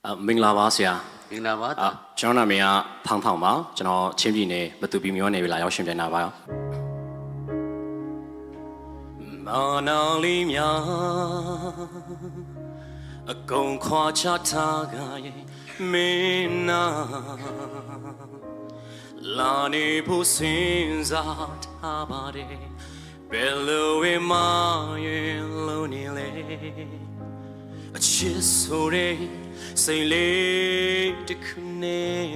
မင်္ဂလာပါဆရာ မင်္ဂလာပါ ကျွန်တော်နာမည်ကဖောင်းဖောင်းပါကျွန်တော်ချင်းပြည်နယ်မတူပီမြို့နယ်လာရောက်ရှင်ပြန်တာပါမာနာလီမြအကုန်ခွာချထားကြရဲ့မင်းနာလာနေဖို့စဉ်းစားထားပါတယ်ဘယ်လိုဝေးမရင်လုံးနေလဲအချစ်ဆိုတဲ့စိတ်လေးတစ်ခုနဲ့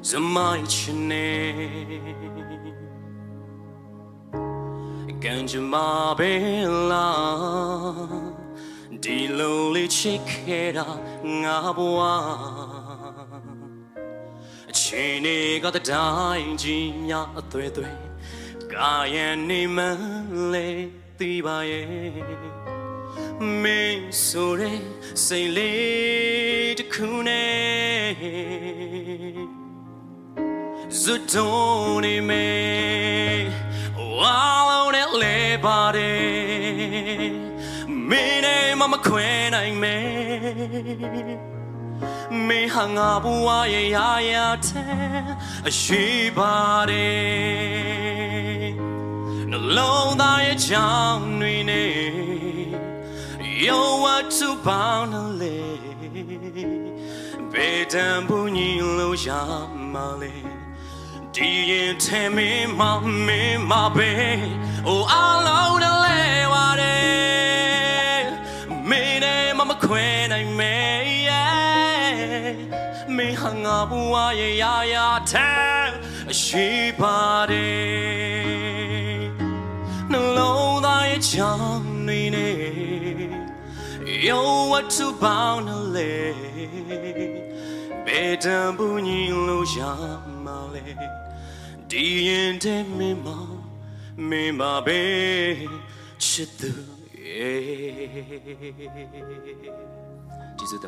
ဇမိုင်းချနေကန်ကြမှာပဲလားဒီလိုလေးချစ်ခဲ့တာငါဘဝအချိန်တွေကတိုင်းကြီးများအသွေးသွေးကာယနေမှလေသိပါရဲ့မင်းဆိုတဲ့စိတ်လေးတစ်ခုနဲ့ဇွတ်တုံးနေမယ်ဝါလုံးနဲ့လဲပါတယ်မင်းနဲ့မခွဲနိုင်မယ်မင်းဟာငါဘဝရဲ့ရာရာတဲ့အရှိပါတယ်နှလုံးသားရဲ့ချောင်းတွေနဲ့Yo what to bound a lay Bedam bunyi lo yamale Diin teme ma be Oh alone a lay wade Me ne mama queen I may Me hung up why ya tan she body No low thy charm Yo what to bound a lay Bedam bunyi lo yamale Diin te me ma be chitu Jesus